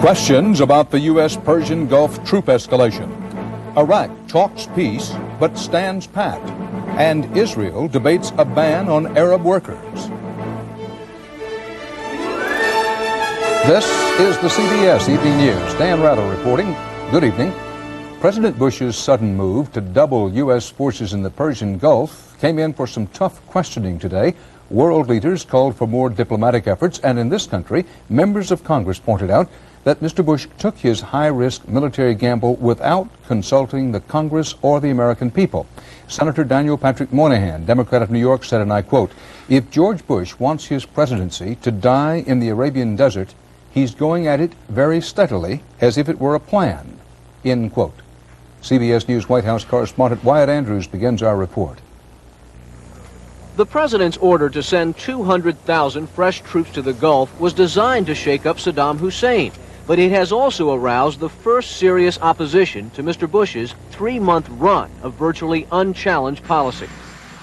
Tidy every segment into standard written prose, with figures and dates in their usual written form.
Questions about the U.S. Persian Gulf troop escalation. Iraq talks peace but stands pat. And Israel debates a ban on Arab workers. This is the CBS Evening News. Dan Rattle reporting. Good evening. President Bush's sudden move to double U.S. forces in the Persian Gulf came in for some tough questioning today. World leaders called for more diplomatic efforts, and in this country, members of Congress pointed out that Mr. Bush took his high-risk military gamble without consulting the Congress or the American people. Senator Daniel Patrick Moynihan, Democrat of New York, said, and I quote, "If George Bush wants his presidency to die in the Arabian desert, he's going at it very steadily, as if it were a plan," end quote. CBS News White House correspondent Wyatt Andrews begins our report. The president's order to send 200,000 fresh troops to the Gulf was designed to shake up Saddam Hussein, but it has also aroused the first serious opposition to Mr. Bush's 3-month run of virtually unchallenged policy.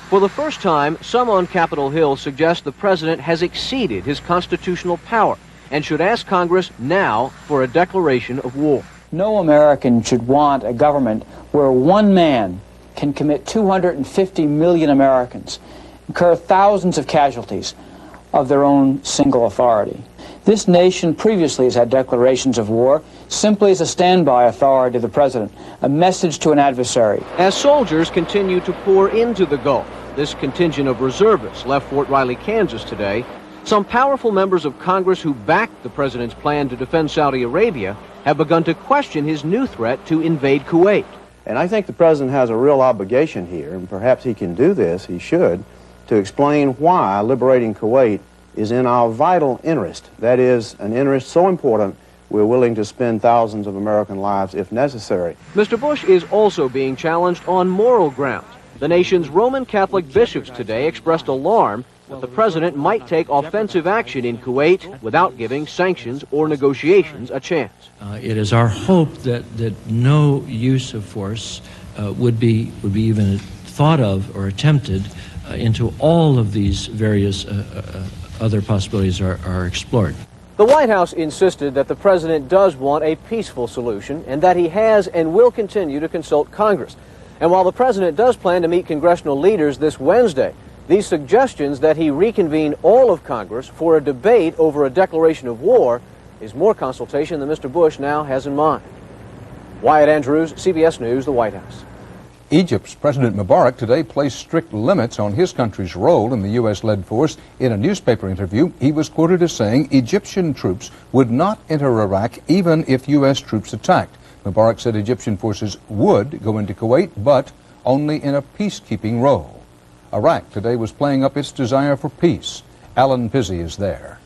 For the first time, some on Capitol Hill suggest the president has exceeded his constitutional power and should ask Congress now for a declaration of war. No American should want a government where one man can commit 250 million Americans, incur thousands of casualties of their own single authority. This nation previously has had declarations of war simply as a standby authority of the president, a message to an adversary. As soldiers continue to pour into the Gulf, this contingent of reservists left Fort Riley, Kansas today. Some powerful members of Congress who backed the president's plan to defend Saudi Arabia have begun to question his new threat to invade Kuwait. And I think the president has a real obligation here, and perhaps he can do this, he should, to explain why liberating Kuwait is in our vital interest. That is, an interest so important we're willing to spend thousands of American lives if necessary. Mr. Bush is also being challenged on moral grounds. The nation's Roman Catholic bishops today expressed alarm that the president might take offensive action in Kuwait without giving sanctions or negotiations a chance. It is our hope that no use of force would be even thought of or attempted into all of these various other possibilities are explored. The White House insisted that the president does want a peaceful solution and that he has and will continue to consult Congress. And while the president does plan to meet congressional leaders this Wednesday, these suggestions that he reconvene all of Congress for a debate over a declaration of war is more consultation than Mr. Bush now has in mind. Wyatt Andrews, CBS News, the White House. Egypt's President Mubarak today placed strict limits on his country's role in the U.S.-led force. In a newspaper interview, he was quoted as saying Egyptian troops would not enter Iraq even if U.S. troops attacked. Mubarak said Egyptian forces would go into Kuwait, but only in a peacekeeping role. Iraq today was playing up its desire for peace. Alan Pizzi is there.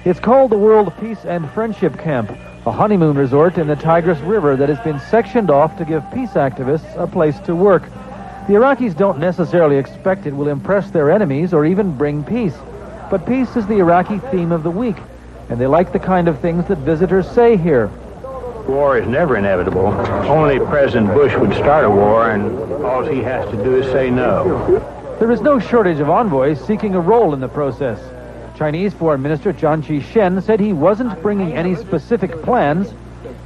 It's called the World Peace and Friendship Camp, a honeymoon resort in the Tigris River that has been sectioned off to give peace activists a place to work. The Iraqis don't necessarily expect it will impress their enemies or even bring peace. But peace is the Iraqi theme of the week, and they like the kind of things that visitors say here. War is never inevitable. Only President Bush would start a war, and all he has to do is say no. There is no shortage of envoys seeking a role in the process. Chinese Foreign Minister Zhang Qishen said he wasn't bringing any specific plans,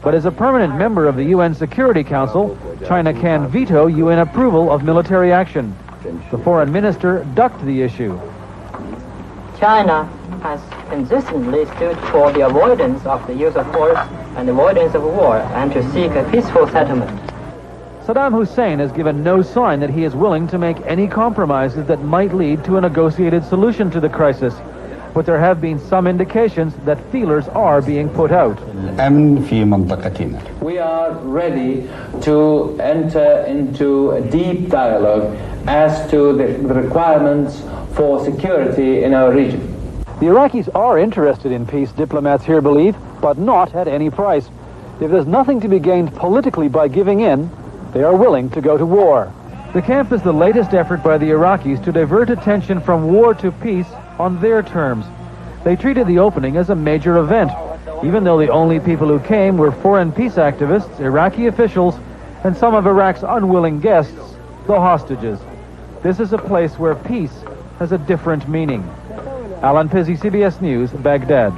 but as a permanent member of the UN Security Council, China can veto UN approval of military action. The foreign minister ducked the issue. China has consistently stood for the avoidance of the use of force and avoidance of war, and to seek a peaceful settlement. Saddam Hussein has given no sign that he is willing to make any compromises that might lead to a negotiated solution to the crisis. But there have been some indications that feelers are being put out. We are ready to enter into a deep dialogue as to the requirements for security in our region. The Iraqis are interested in peace, diplomats here believe, but not at any price. If there's nothing to be gained politically by giving in, they are willing to go to war. The camp is the latest effort by the Iraqis to divert attention from war to peace on their terms. They treated the opening as a major event. even though the only people who came were foreign peace activists, Iraqi officials, and some of Iraq's unwilling guests, the hostages. This is a place where peace has a different meaning. Alan Pizzi, CBS News, Baghdad.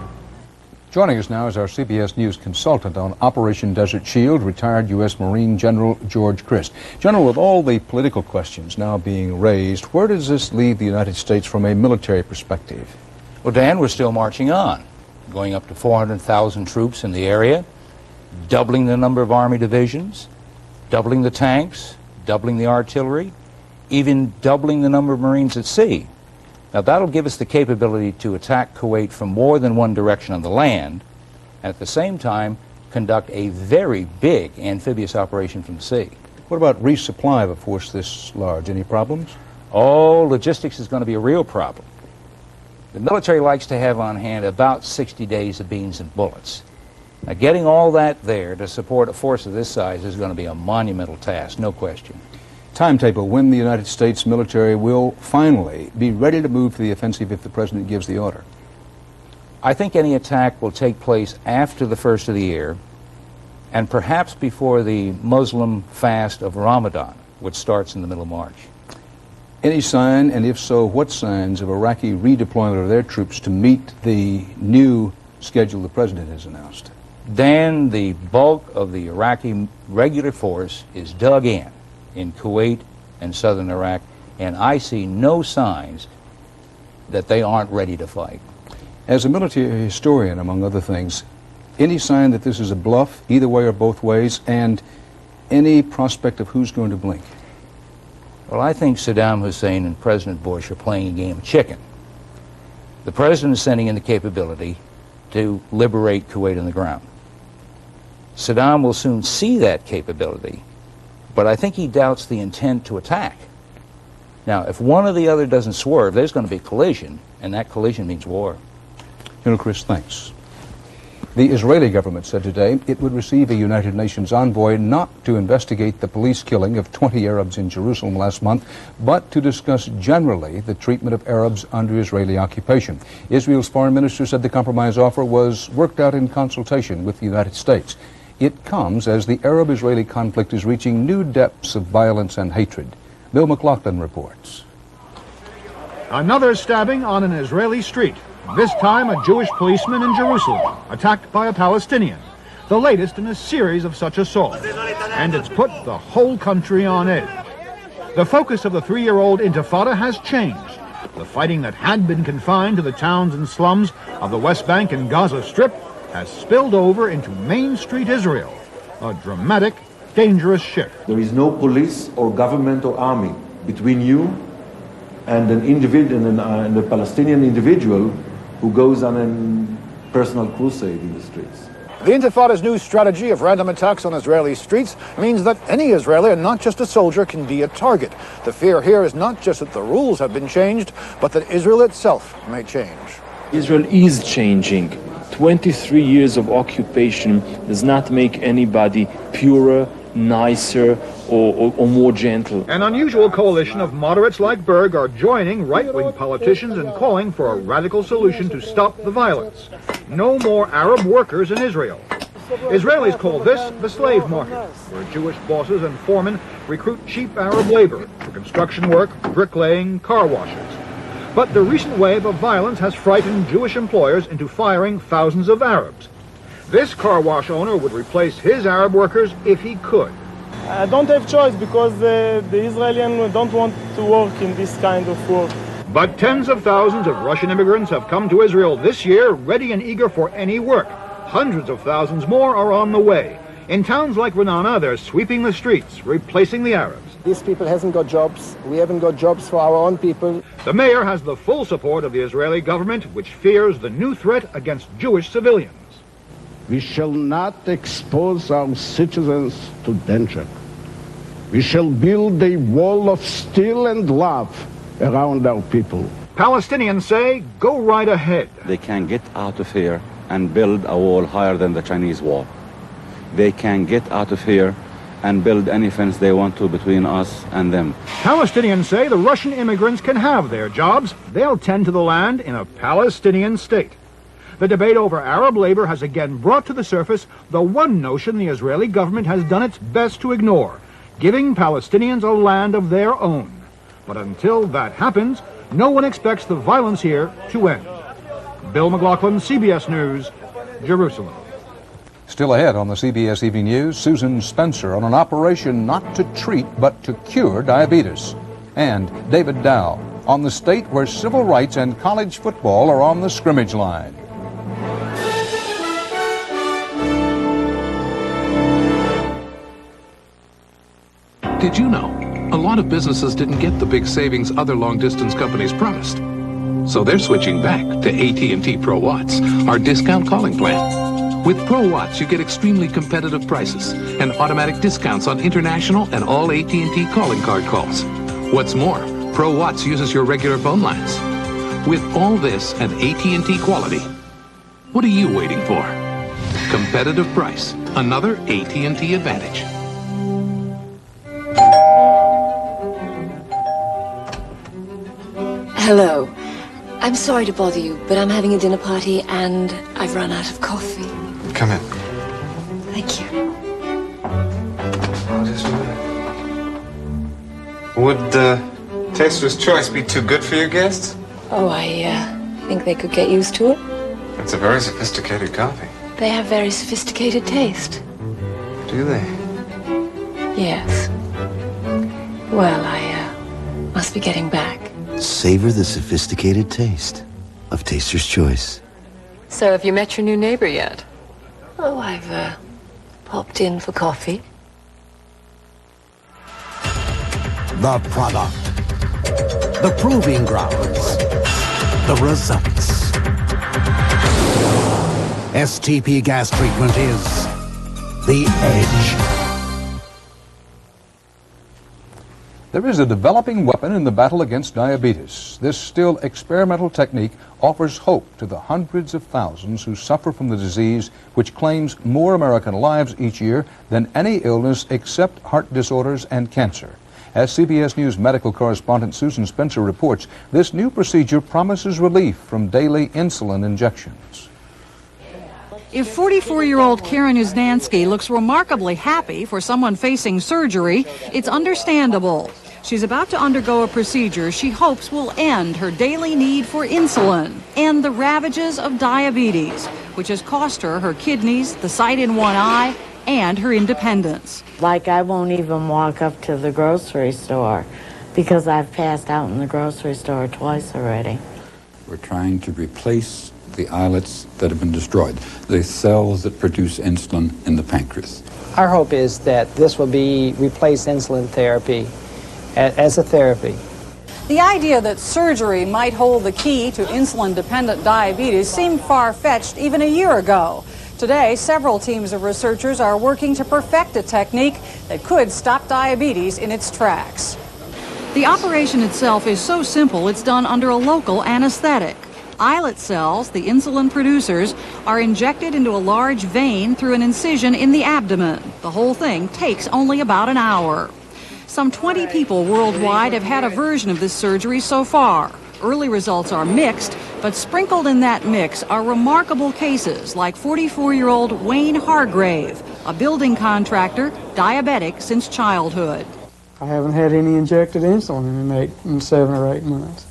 Joining us now is our CBS News consultant on Operation Desert Shield, retired U.S. Marine General George Crist. General, with all the political questions now being raised, where does this leave the United States from a military perspective? Well, Dan, we're still marching on, going up to 400,000 troops in the area, doubling the number of Army divisions, doubling the tanks, doubling the artillery, even doubling the number of Marines at sea. Now, that'll give us the capability to attack Kuwait from more than one direction on the land, and at the same time conduct a very big amphibious operation from the sea. What about resupply of a force this large? Any problems? Oh, logistics is going to be a real problem. The military likes to have on hand about 60 days of beans and bullets. Now, getting all that there to support a force of this size is going to be a monumental task, no question. Timetable, when the United States military will finally be ready to move to the offensive if the President gives the order? I think any attack will take place after the first of the year and perhaps before the Muslim fast of Ramadan, which starts in the middle of March. Any sign, and if so, what signs of Iraqi redeployment of their troops to meet the new schedule the President has announced? Dan, the bulk of the Iraqi regular force is dug in Kuwait and southern Iraq, and I see no signs that they aren't ready to fight. As a military historian, among other things, any sign that this is a bluff, either way or both ways, and any prospect of who's going to blink? Well, I think Saddam Hussein and President Bush are playing a game of chicken. The President is sending in the capability to liberate Kuwait on the ground. Saddam will soon see that capability, but I think he doubts the intent to attack. Now, if one or the other doesn't swerve, there's going to be collision, and that collision means war. General Chris, thanks. The Israeli government said today it would receive a United Nations envoy not to investigate the police killing of 20 Arabs in Jerusalem last month, but to discuss generally the treatment of Arabs under Israeli occupation. Israel's foreign minister said the compromise offer was worked out in consultation with the United States. It comes as the Arab-Israeli conflict is reaching new depths of violence and hatred. Bill McLaughlin reports. Another stabbing on an Israeli street. This time a Jewish policeman in Jerusalem, attacked by a Palestinian. The latest in a series of such assaults. And it's put the whole country on edge. The focus of the 3-year-old intifada has changed. The fighting that had been confined to the towns and slums of the West Bank and Gaza Strip has spilled over into Main Street Israel. A dramatic, dangerous shift. There is no police or government or army between you and an individual and a Palestinian individual who goes on a personal crusade in the streets. The Intifada's new strategy of random attacks on Israeli streets means that any Israeli, and not just a soldier, can be a target. The fear here is not just that the rules have been changed, but that Israel itself may change. Israel is changing. 23 years of occupation does not make anybody purer, nicer, or more gentle. An unusual coalition of moderates like Berg are joining right-wing politicians and calling for a radical solution to stop the violence. No more Arab workers in Israel. Israelis call this the slave market, where Jewish bosses and foremen recruit cheap Arab labor for construction work, bricklaying, car washes. But the recent wave of violence has frightened Jewish employers into firing thousands of Arabs. This car wash owner would replace his Arab workers if he could. I don't have choice because the Israelis don't want to work in this kind of work. But tens of thousands of Russian immigrants have come to Israel this year, ready and eager for any work. Hundreds of thousands more are on the way. In towns like Ra'anana, they're sweeping the streets, replacing the Arabs. These people haven't got jobs. We haven't got jobs for our own people. The mayor has the full support of the Israeli government, which fears the new threat against Jewish civilians. We shall not expose our citizens to danger. We shall build a wall of steel and love around our people. Palestinians say, go right ahead. They can get out of here and build a wall higher than the Chinese wall. They can get out of here and build any fence they want to between us and them. Palestinians say the Russian immigrants can have their jobs. They'll tend to the land in a Palestinian state. The debate over Arab labor has again brought to the surface the one notion the Israeli government has done its best to ignore, giving Palestinians a land of their own. But until that happens, no one expects the violence here to end. Bill McLaughlin, CBS News, Jerusalem. Still ahead on the CBS Evening News, Susan Spencer on an operation not to treat but to cure diabetes. And David Dow on the state where civil rights and college football are on the scrimmage line. Did you know a lot of businesses didn't get the big savings other long-distance companies promised? So they're switching back to AT&T Pro Watts, our discount calling plan. With Pro Watts, you get extremely competitive prices and automatic discounts on international and all AT&T calling card calls. What's more, Pro Watts uses your regular phone lines. With all this and AT&T quality, what are you waiting for? Competitive price, another AT&T advantage. Hello. I'm sorry to bother you, but I'm having a dinner party and I've run out of coffee. Come in. Thank you. Oh, just a minute. Would Taster's Choice be too good for your guests? Oh, I think they could get used to it. It's a very sophisticated coffee. They have very sophisticated taste. Do they? Yes. Well, I must be getting back. Savor the sophisticated taste of Taster's Choice. So, have you met your new neighbor yet? Oh, I've popped in for coffee. The product. The proving grounds. The results. STP gas treatment is the edge. There is a developing weapon in the battle against diabetes. This still experimental technique offers hope to the hundreds of thousands who suffer from the disease, which claims more American lives each year than any illness except heart disorders and cancer. As CBS News medical correspondent Susan Spencer reports, this new procedure promises relief from daily insulin injections. If 44-year-old Karen Uznansky looks remarkably happy for someone facing surgery, it's understandable. She's about to undergo a procedure she hopes will end her daily need for insulin and the ravages of diabetes, which has cost her her kidneys, the sight in one eye, and her independence. Like, I won't even walk up to the grocery store because I've passed out in the grocery store twice already. We're trying to replace the islets that have been destroyed, the cells that produce insulin in the pancreas. Our hope is that this will replace insulin therapy as a therapy. The idea that surgery might hold the key to insulin-dependent diabetes seemed far-fetched even a year ago. Today, several teams of researchers are working to perfect a technique that could stop diabetes in its tracks. The operation itself is so simple it's done under a local anesthetic. Islet cells, the insulin producers, are injected into a large vein through an incision in the abdomen. The whole thing takes only about an hour. Some 20 people worldwide have had a version of this surgery so far. Early results are mixed, but sprinkled in that mix are remarkable cases like 44-year-old Wayne Hargrave, a building contractor, diabetic since childhood. I haven't had any injected insulin in 7 or 8 months.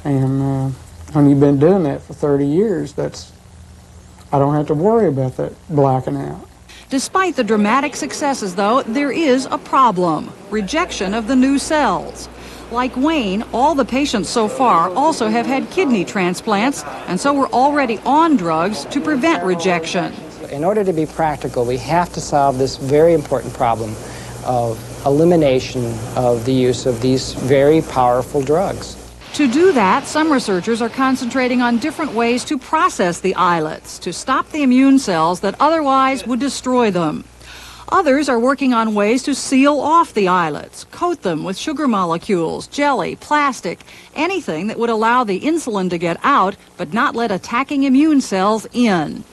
And when you've been doing that for 30 years, I don't have to worry about that blacking out. Despite the dramatic successes, though, there is a problem: rejection of the new cells. Like Wayne, all the patients so far also have had kidney transplants, and so we're already on drugs to prevent rejection. In order to be practical, we have to solve this very important problem of elimination of the use of these very powerful drugs. To do that, some researchers are concentrating on different ways to process the islets to stop the immune cells that otherwise would destroy them. Others are working on ways to seal off the islets, coat them with sugar molecules, jelly, plastic, anything that would allow the insulin to get out but not let attacking immune cells in.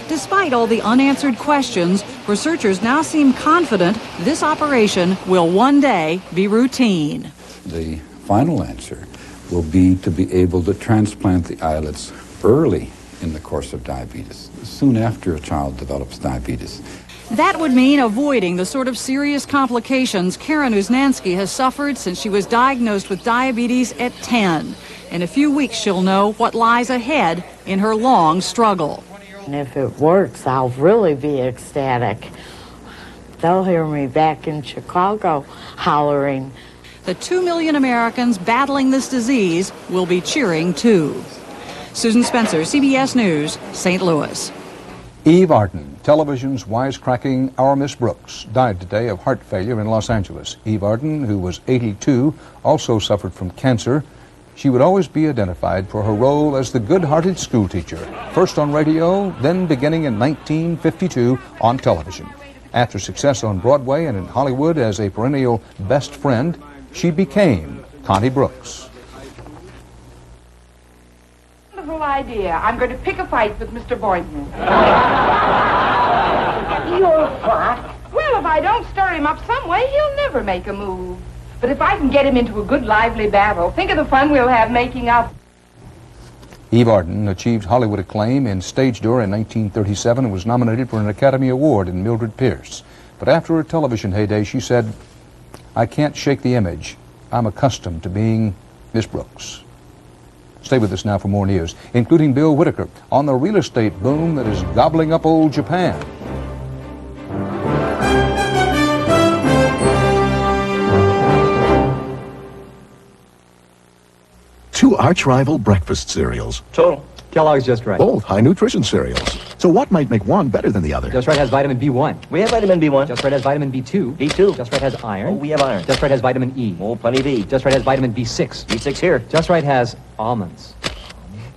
Despite all the unanswered questions, researchers now seem confident this operation will one day be routine. The final answer will be to be able to transplant the islets early in the course of diabetes, soon after a child develops diabetes. That would mean avoiding the sort of serious complications Karen Uznansky has suffered since she was diagnosed with diabetes at 10. In a few weeks, she'll know what lies ahead in her long struggle. And if it works, I'll really be ecstatic. They'll hear me back in Chicago hollering. The 2 million Americans battling this disease will be cheering too. Susan Spencer, CBS News, St. Louis. Eve Arden, television's wisecracking Our Miss Brooks, died today of heart failure in Los Angeles. Eve Arden, who was 82, also suffered from cancer. She would always be identified for her role as the good-hearted schoolteacher, first on radio, then beginning in 1952 on television. After success on Broadway and in Hollywood as a perennial best friend, she became Connie Brooks. Wonderful idea. I'm going to pick a fight with Mr. Boynton. You're what? Well, if I don't stir him up some way, he'll never make a move. But if I can get him into a good, lively battle, think of the fun we'll have making up. Eve Arden achieved Hollywood acclaim in Stage Door in 1937 and was nominated for an Academy Award in Mildred Pierce. But after her television heyday, she said, "I can't shake the image. I'm accustomed to being Miss Brooks." Stay with us now for more news, including Bill Whitaker on the real estate boom that is gobbling up old Japan. Two arch-rival breakfast cereals. Total. Kellogg's Just Right. Both high-nutrition cereals. So what might make one better than the other? Just Right has vitamin B1. We have vitamin B1. Just Right has vitamin B2. B2. Just Right has iron. Oh, we have iron. Just Right has vitamin E. Oh, plenty of E. Just Right has vitamin B6. B6 here. Just Right has almonds.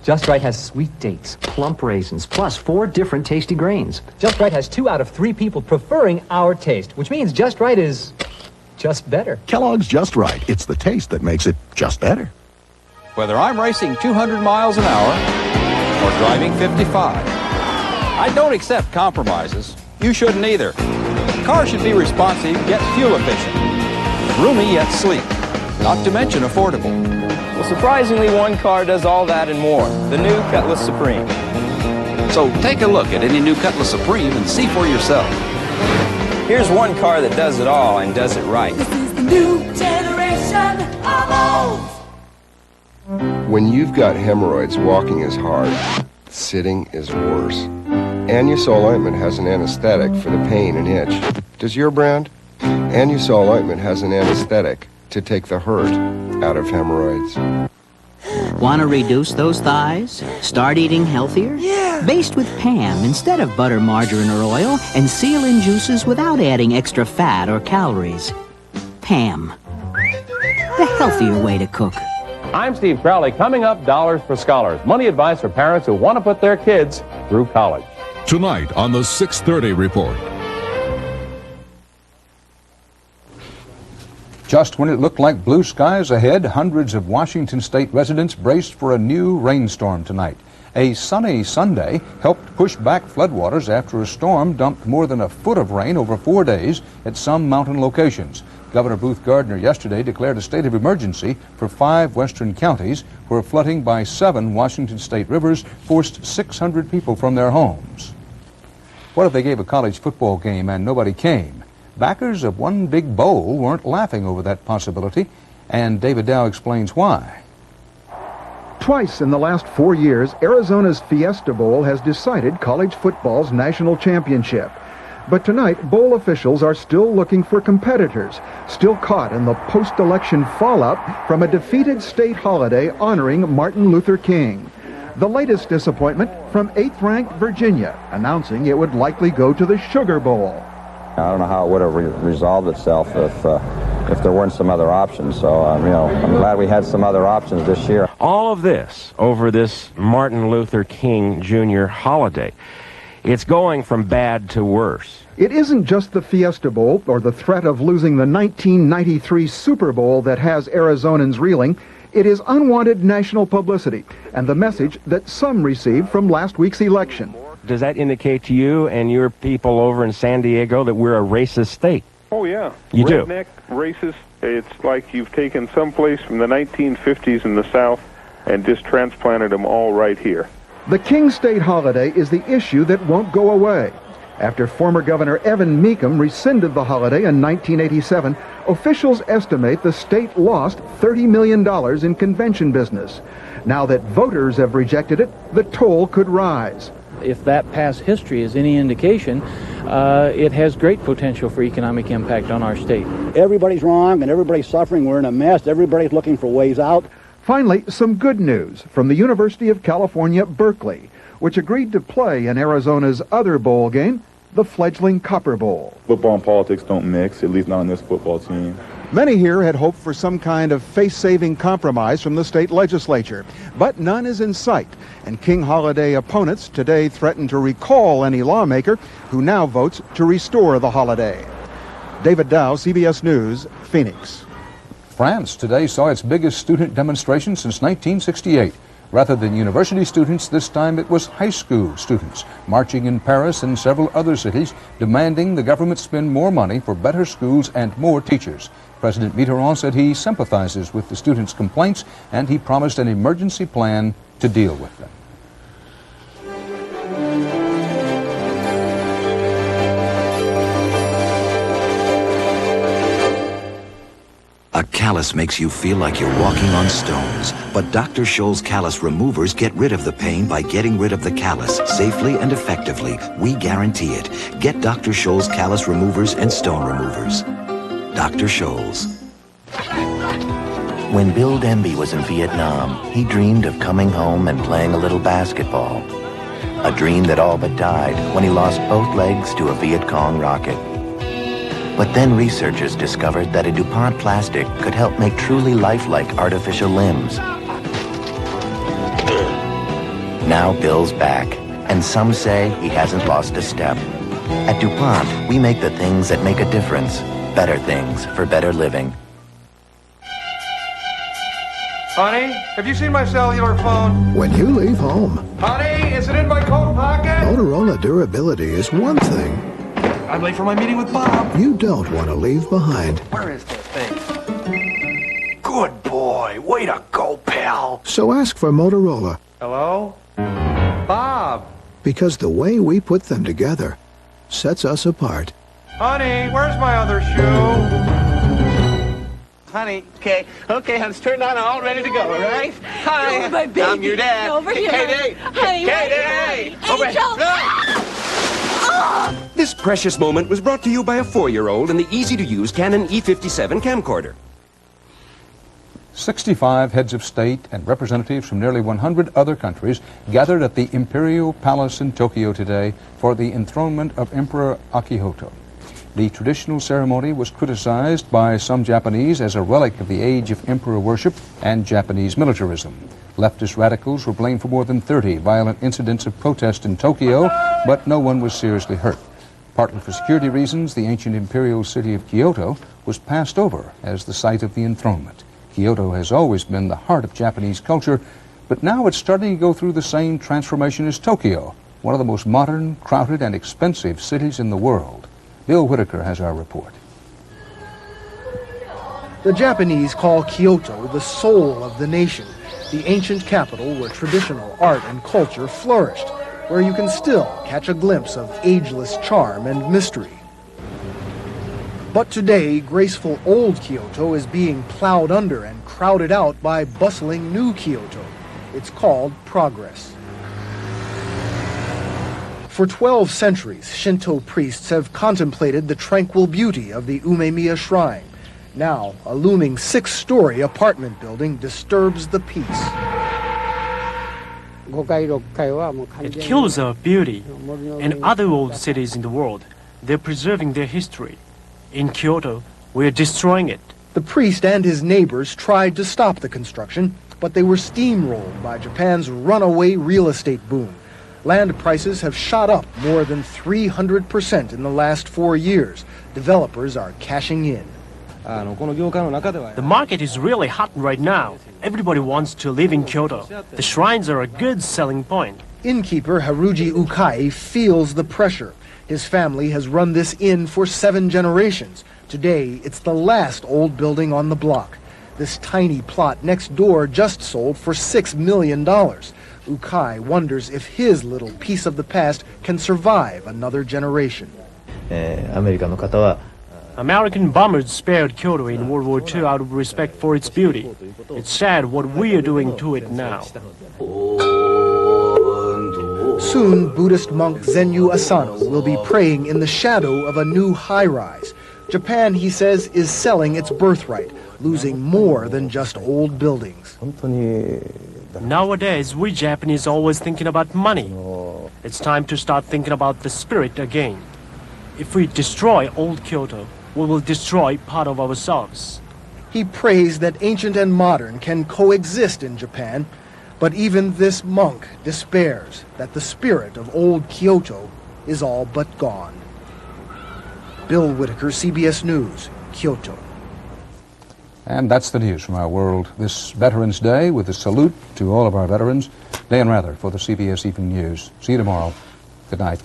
Just Right has sweet dates, plump raisins, plus 4 different tasty grains. Just Right has 2 out of 3 people preferring our taste, which means Just Right is just better. Kellogg's Just Right. It's the taste that makes it just better. Whether I'm racing 200 miles an hour or driving 55, I don't accept compromises. You shouldn't either. The car should be responsive yet fuel efficient, roomy yet sleek, not to mention affordable. Well, surprisingly, one car does all that and more. The new Cutlass Supreme. So take a look at any new Cutlass Supreme and see for yourself. Here's one car that does it all and does it right. This is the new generation of old. When you've got hemorrhoids, walking is hard. Sitting is worse. Anusol ointment has an anesthetic for the pain and itch. Does your brand? Anusol ointment has an anesthetic to take the hurt out of hemorrhoids. Want to reduce those thighs? Start eating healthier? Yeah! Baste with Pam instead of butter, margarine, or oil, and seal in juices without adding extra fat or calories. Pam. The healthier way to cook. I'm Steve Crowley. Coming up, Dollars for Scholars. Money advice for parents who want to put their kids through college. Tonight on the 6:30 Report. Just when it looked like blue skies ahead, hundreds of Washington state residents braced for a new rainstorm tonight. A sunny Sunday helped push back floodwaters after a storm dumped more than a foot of rain over 4 days at some mountain locations. Governor Booth Gardner yesterday declared a state of emergency for 5 western counties where flooding by 7 Washington state rivers forced 600 people from their homes. What if they gave a college football game and nobody came? Backers of One Big Bowl weren't laughing over that possibility, and David Dow explains why. Twice in the last 4 years, Arizona's Fiesta Bowl has decided college football's national championship. But tonight, bowl officials are still looking for competitors, still caught in the post-election fallout from a defeated state holiday honoring Martin Luther King. The latest disappointment from 8th-ranked Virginia, announcing it would likely go to the Sugar Bowl. I don't know how it would have resolved itself if there weren't some other options. So, I'm glad we had some other options this year. All of this over this Martin Luther King Jr. holiday. It's going from bad to worse. It isn't just the Fiesta Bowl or the threat of losing the 1993 Super Bowl that has Arizonans reeling. It is unwanted national publicity and the message that some received from last week's election. Does that indicate to you and your people over in San Diego that we're a racist state? Oh, yeah. You do? Redneck, racist. It's like you've taken some place from the 1950s in the South and just transplanted them all right here. The King State holiday is the issue that won't go away. After former Governor Evan Meekum rescinded the holiday in 1987, officials estimate the state lost $30 million in convention business. Now that voters have rejected it, the toll could rise. If that past history is any indication, it has great potential for economic impact on our state. Everybody's wrong and everybody's suffering. We're in a mess. Everybody's looking for ways out. Finally, some good news from the University of California, Berkeley, which agreed to play in Arizona's other bowl game, the fledgling Copper Bowl. Football and politics don't mix, at least not on this football team. Many here had hoped for some kind of face-saving compromise from the state legislature, but none is in sight, and King holiday opponents today threaten to recall any lawmaker who now votes to restore the holiday. David Dow, CBS News, Phoenix. France today saw its biggest student demonstration since 1968. Rather than university students, this time it was high school students marching in Paris and several other cities, demanding the government spend more money for better schools and more teachers. President Mitterrand said he sympathizes with the students' complaints, and he promised an emergency plan to deal with them. A callus makes you feel like you're walking on stones, but Dr. Scholl's callus removers get rid of the pain by getting rid of the callus safely and effectively. We guarantee it. Get Dr. Scholl's callus removers and stone removers. Dr. Scholl's. When Bill Denby was in Vietnam, he dreamed of coming home and playing a little basketball. A dream that all but died when he lost both legs to a Viet Cong rocket. But then researchers discovered that a DuPont plastic could help make truly lifelike artificial limbs. Now Bill's back, and some say he hasn't lost a step. At DuPont, we make the things that make a difference. Better things for better living. Honey, have you seen my cellular phone? When you leave home, Honey, is it in my coat pocket? Motorola durability is one thing I'm late for my meeting with Bob. you don't want to leave behind. Where is that thing? Good boy. Way to go, pal. So ask for Motorola, Hello? Bob. because the way we put them together sets us apart. Honey, where's my other shoe? Honey, okay, it's turned on and all ready to go, all right? Hi, Oh, my baby. I'm your dad. Over here. Katie, Honey, Katie, over here. Angel. This precious moment was brought to you by a 4-year-old in the easy-to-use Canon E57 camcorder. 65 heads of state and representatives from nearly 100 other countries gathered at the Imperial Palace in Tokyo today for the enthronement of Emperor Akihito. The traditional ceremony was criticized by some Japanese as a relic of the age of emperor worship and Japanese militarism. Leftist radicals were blamed for more than 30 violent incidents of protest in Tokyo, but no one was seriously hurt. Partly for security reasons, the ancient imperial city of Kyoto was passed over as the site of the enthronement. Kyoto has always been the heart of Japanese culture, but now it's starting to go through the same transformation as Tokyo, one of the most modern, crowded, and expensive cities in the world. Bill Whitaker has our report. The Japanese call Kyoto the soul of the nation, the ancient capital where traditional art and culture flourished, where you can still catch a glimpse of ageless charm and mystery. But today, graceful old Kyoto is being plowed under and crowded out by bustling new Kyoto. It's called progress. For 12 centuries, Shinto priests have contemplated the tranquil beauty of the Umemiya Shrine. Now, a looming 6-story apartment building disturbs the peace. It kills our beauty. And other old cities in the world, they're preserving their history. In Kyoto, we're destroying it. The priest and his neighbors tried to stop the construction, but they were steamrolled by Japan's runaway real estate boom. Land prices have shot up more than 300% in the last 4 years. Developers are cashing in. The market is really hot right now. Everybody wants to live in Kyoto. The shrines are a good selling point. Innkeeper Haruji Ukai feels the pressure. His family has run this inn for 7 generations. Today, it's the last old building on the block. This tiny plot next door just sold for $6 million. Ukai wonders if his little piece of the past can survive another generation. American bombers spared Kyoto in World War II out of respect for its beauty. It's sad what we are doing to it now. Soon, Buddhist monk Zenyu Asano will be praying in the shadow of a new high-rise. Japan, he says, is selling its birthright, losing more than just old buildings. Nowadays, we Japanese always thinking about money. It's time to start thinking about the spirit again. If we destroy old Kyoto, we will destroy part of ourselves. He prays that ancient and modern can coexist in Japan, but even this monk despairs that the spirit of old Kyoto is all but gone. Bill Whitaker, CBS News, Kyoto. And that's the news from our world this Veterans Day, with a salute to all of our veterans. Dan Rather for the CBS Evening News. See you tomorrow. Good night.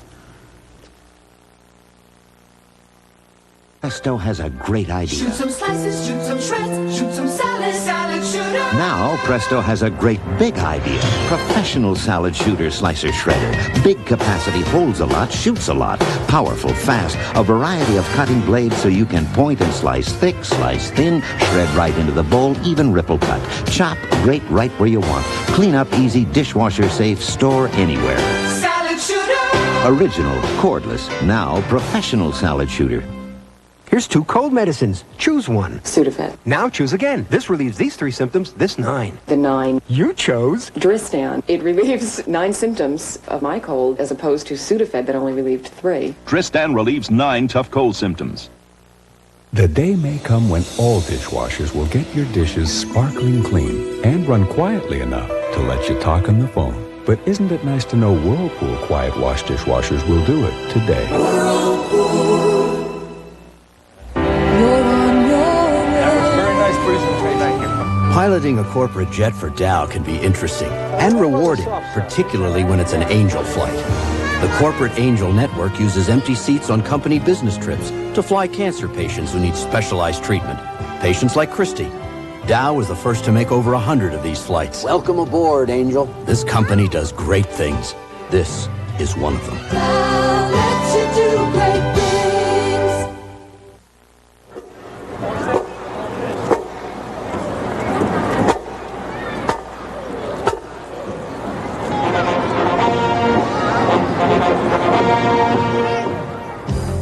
Presto has a great idea. Shoot some slices, shoot some shreds, shoot some salad, salad shooter. Now, Presto has a great big idea. Professional salad shooter slicer shredder. Big capacity, holds a lot, shoots a lot. Powerful, fast, a variety of cutting blades so you can point and slice thick, slice thin, shred right into the bowl, even ripple cut. Chop, grate right where you want. Clean up easy, dishwasher safe, store anywhere. Salad shooter. Original, cordless, now professional salad shooter. Here's 2 cold medicines. Choose one. Sudafed. Now choose again. This relieves these 3 symptoms, this 9. The 9. You chose Dristan. It relieves 9 symptoms of my cold as opposed to Sudafed that only relieved 3. Tristan relieves 9 tough cold symptoms. The day may come when all dishwashers will get your dishes sparkling clean and run quietly enough to let you talk on the phone. But isn't it nice to know Whirlpool Quiet Wash dishwashers will do it today? Whirlpool. Piloting a corporate jet for Dow can be interesting and rewarding, particularly when it's an Angel flight. The Corporate Angel Network uses empty seats on company business trips to fly cancer patients who need specialized treatment. Patients like Christy. Dow was the first to make over 100 of these flights. Welcome aboard, Angel. This company does great things. This is one of them. Dow lets you do great things.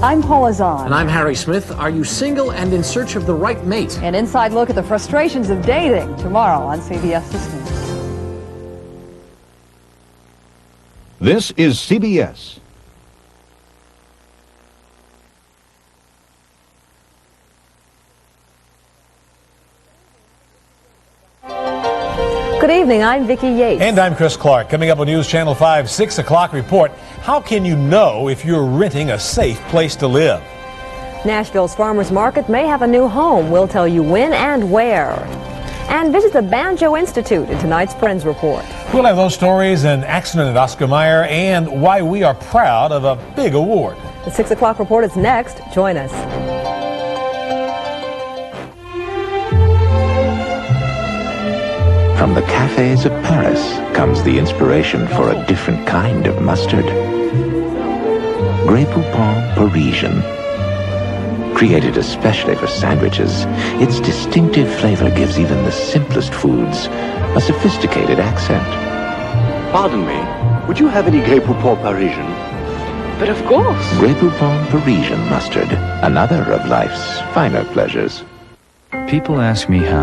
I'm Paula Zahn. And I'm Harry Smith. Are you single and in search of the right mate? An inside look at the frustrations of dating tomorrow on CBS Evening. This is CBS. Good evening, I'm Vicki Yates. And I'm Chris Clark. Coming up on News Channel 5's 6 o'clock report, how can you know if you're renting a safe place to live? Nashville's Farmers Market may have a new home. We'll tell you when and where. And visit the Banjo Institute in tonight's Friends Report. We'll have those stories, an accident at Oscar Mayer, and why we are proud of a big award. The 6 o'clock report is next. Join us. From the cafes of Paris comes the inspiration for a different kind of mustard. Grey Poupon Parisian. Created especially for sandwiches, its distinctive flavor gives even the simplest foods a sophisticated accent. Pardon me, would you have any Grey Poupon Parisian? But of course. Grey Poupon Parisian mustard, another of life's finer pleasures. People ask me how